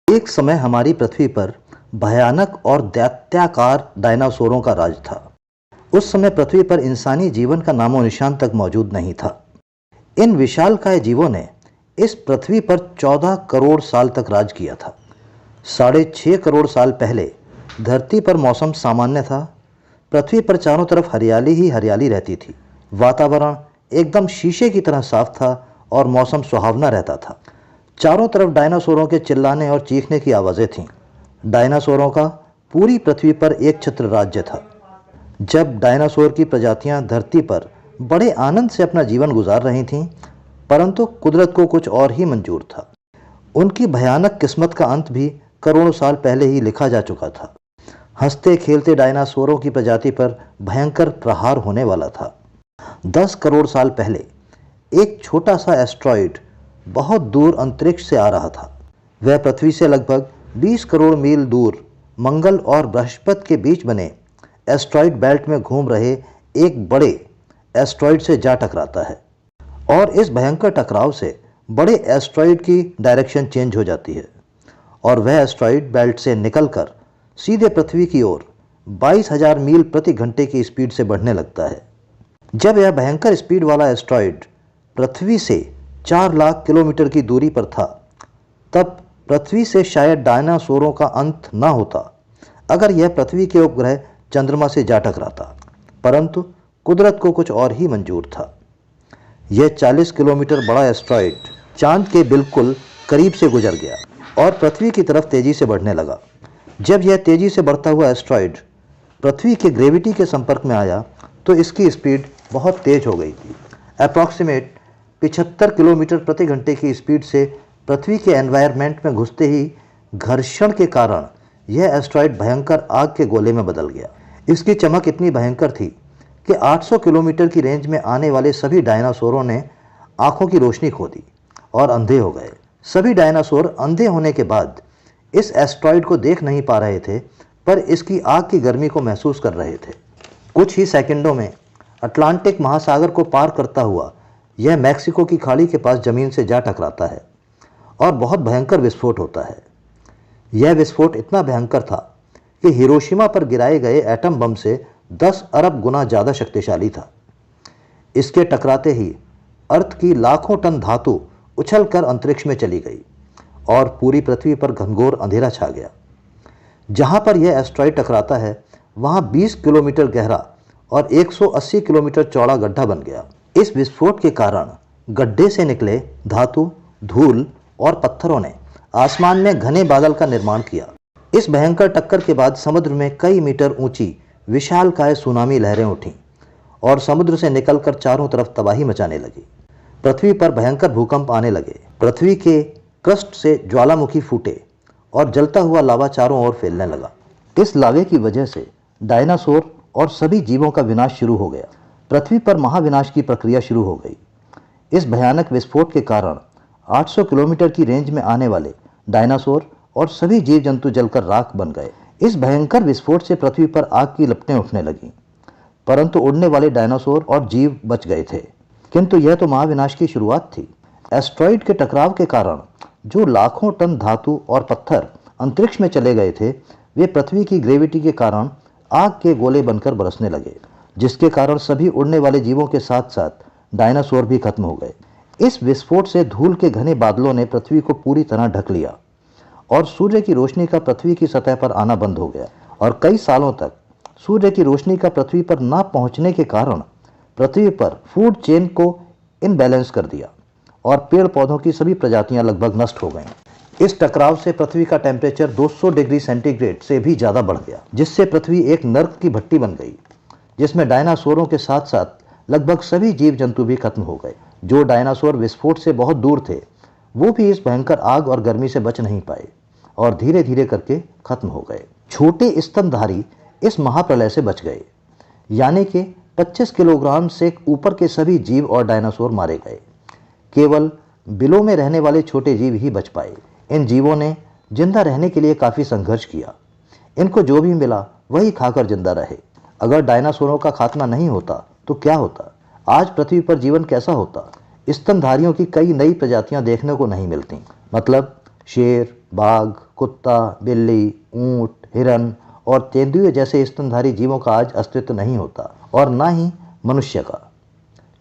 एक समय हमारी पृथ्वी पर भयानक और दैत्याकार डायनासोरों का राज था। उस समय पृथ्वी पर इंसानी जीवन का नामो निशान तक मौजूद नहीं था। इन विशालकाय जीवों ने इस पृथ्वी पर 14 करोड़ साल तक राज किया था। 6.5 करोड़ साल पहले धरती पर मौसम सामान्य था। पृथ्वी पर चारों तरफ हरियाली ही हरियाली रहती थी। वातावरण एकदम शीशे की तरह साफ था और मौसम सुहावना रहता था। चारों तरफ डायनासोरों के चिल्लाने और चीखने की आवाज़ें थीं। डायनासोरों का पूरी पृथ्वी पर एक छत्र राज्य था। जब डायनासोर की प्रजातियां धरती पर बड़े आनंद से अपना जीवन गुजार रही थीं, परंतु कुदरत को कुछ और ही मंजूर था। उनकी भयानक किस्मत का अंत भी करोड़ों साल पहले ही लिखा जा चुका था। हंसते खेलते डायनासोरों की प्रजाति पर भयंकर प्रहार होने वाला था। 10 करोड़ साल पहले एक छोटा सा एस्ट्रॉइड बहुत दूर अंतरिक्ष से आ रहा था। वह पृथ्वी से लगभग 20 करोड़ मील दूर मंगल और बृहस्पति के बीच बने एस्ट्रॉइड बेल्ट में घूम रहे एक बड़े एस्ट्रॉइड से जा टकराता है और इस भयंकर टकराव से बड़े एस्ट्रॉइड की डायरेक्शन चेंज हो जाती है और वह एस्ट्रॉइड बेल्ट से निकलकर सीधे पृथ्वी की ओर 22,000 मील प्रति घंटे की स्पीड से बढ़ने लगता है। जब यह भयंकर स्पीड वाला एस्ट्रॉइड पृथ्वी से 4 लाख किलोमीटर की दूरी पर था, तब पृथ्वी से शायद डायनासोरों का अंत न होता अगर यह पृथ्वी के उपग्रह चंद्रमा से जा टकराता, परंतु कुदरत को कुछ और ही मंजूर था। यह 40 किलोमीटर बड़ा एस्ट्रॉइड चांद के बिल्कुल करीब से गुजर गया और पृथ्वी की तरफ तेजी से बढ़ने लगा। जब यह तेजी से बढ़ता हुआ एस्ट्रॉइड पृथ्वी के ग्रेविटी के संपर्क में आया तो इसकी स्पीड बहुत तेज हो गई थी। अप्रॉक्सीमेट 75 किलोमीटर प्रति घंटे की स्पीड से पृथ्वी के एनवायरनमेंट में घुसते ही घर्षण के कारण यह एस्ट्रॉइड भयंकर आग के गोले में बदल गया। इसकी चमक इतनी भयंकर थी कि 800 किलोमीटर की रेंज में आने वाले सभी डायनासोरों ने आंखों की रोशनी खो दी और अंधे हो गए। सभी डायनासोर अंधे होने के बाद इस एस्ट्रॉइड को देख नहीं पा रहे थे, पर इसकी आग की गर्मी को महसूस कर रहे थे। कुछ ही सेकंडों में अटलांटिक महासागर को पार करता हुआ यह मैक्सिको की खाड़ी के पास जमीन से जा टकराता है और बहुत भयंकर विस्फोट होता है। यह विस्फोट इतना भयंकर था कि हिरोशिमा पर गिराए गए एटम बम से 10 अरब गुना ज़्यादा शक्तिशाली था। इसके टकराते ही अर्थ की लाखों टन धातु उछलकर अंतरिक्ष में चली गई और पूरी पृथ्वी पर घनघोर अंधेरा छा गया। जहां पर यह एस्ट्रॉइड टकराता है वहां 20 किलोमीटर गहरा और 180 किलोमीटर चौड़ा गड्ढा बन गया। इस विस्फोट के कारण गड्ढे से निकले धातु, धूल और पत्थरों ने आसमान में घने बादल का निर्माण किया। इस भयंकर टक्कर के बाद समुद्र में कई मीटर ऊंची विशालकाय सुनामी लहरें उठीं और समुद्र से निकलकर चारों तरफ तबाही मचाने लगी। पृथ्वी पर भयंकर भूकंप आने लगे। पृथ्वी के क्रस्ट से ज्वालामुखी फूटे और जलता हुआ लावा चारों ओर फैलने लगा। इस लावे की वजह से डायनासोर और सभी जीवों का विनाश शुरू हो गया। पृथ्वी पर महाविनाश की प्रक्रिया शुरू हो गई। इस भयानक विस्फोट के कारण 800 किलोमीटर की रेंज में आने वाले डायनासोर और सभी जीव जंतु जलकर राख बन गए। इस भयंकर विस्फोट से पृथ्वी पर आग की लपटें उठने लगीं, परंतु उड़ने वाले डायनासोर और जीव बच गए थे। किंतु यह तो महाविनाश की शुरुआत थी। एस्ट्रॉइड के टकराव के कारण जो लाखों टन धातु और पत्थर अंतरिक्ष में चले गए थे, वे पृथ्वी की ग्रेविटी के कारण आग के गोले बनकर बरसने लगे, जिसके कारण सभी उड़ने वाले जीवों के साथ साथ डायनासोर भी खत्म हो गए। इस विस्फोट से धूल के घने बादलों ने पृथ्वी को पूरी तरह ढक लिया और सूर्य की रोशनी का पृथ्वी की सतह पर आना बंद हो गया और कई सालों तक सूर्य की रोशनी का पृथ्वी पर न पहुंचने के कारण पृथ्वी पर फूड चेन को इनबैलेंस कर दिया और पेड़ पौधों की सभी प्रजातियां लगभग नष्ट हो गईं। इस टकराव से पृथ्वी का टेम्परेचर 200 डिग्री सेंटीग्रेड से भी ज़्यादा बढ़ गया, जिससे पृथ्वी एक नर्क की भट्टी बन गई, जिसमें डायनासोरों के साथ साथ लगभग सभी जीव जंतु भी खत्म हो गए। जो डायनासोर विस्फोट से बहुत दूर थे, वो भी इस भयंकर आग और गर्मी से बच नहीं पाए और धीरे धीरे करके खत्म हो गए। छोटे स्तनधारी इस महाप्रलय से बच गए, यानी कि 25 किलोग्राम से ऊपर के सभी जीव और डायनासोर मारे गए। केवल बिलों में रहने वाले छोटे जीव ही बच पाए। इन जीवों ने जिंदा रहने के लिए काफ़ी संघर्ष किया। इनको जो भी मिला वही खाकर जिंदा रहे। अगर डायनासोरों का खात्मा नहीं होता तो क्या होता? आज पृथ्वी पर जीवन कैसा होता? स्तनधारियों की कई नई प्रजातियां देखने को नहीं मिलती। मतलब शेर, बाघ, कुत्ता, बिल्ली, ऊंट, हिरन और तेंदुए जैसे स्तनधारी जीवों का आज अस्तित्व नहीं होता और ना ही मनुष्य का।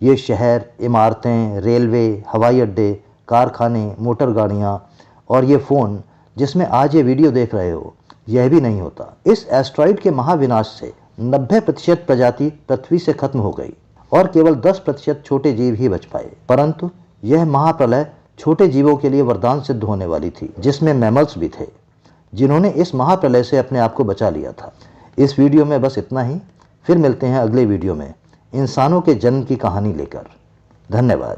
ये शहर, इमारतें, रेलवे, हवाई अड्डे, कारखाने, मोटर गाड़ियाँ और ये फ़ोन जिसमें आज ये वीडियो देख रहे हो, यह भी नहीं होता। इस एस्ट्रॉइड के महाविनाश से 90% प्रजाति पृथ्वी से खत्म हो गई और केवल 10% छोटे जीव ही बच पाए। परंतु यह महाप्रलय छोटे जीवों के लिए वरदान सिद्ध होने वाली थी, जिसमें मैमल्स भी थे, जिन्होंने इस महाप्रलय से अपने आप को बचा लिया था। इस वीडियो में बस इतना ही। फिर मिलते हैं अगले वीडियो में इंसानों के जन्म की कहानी लेकर। धन्यवाद।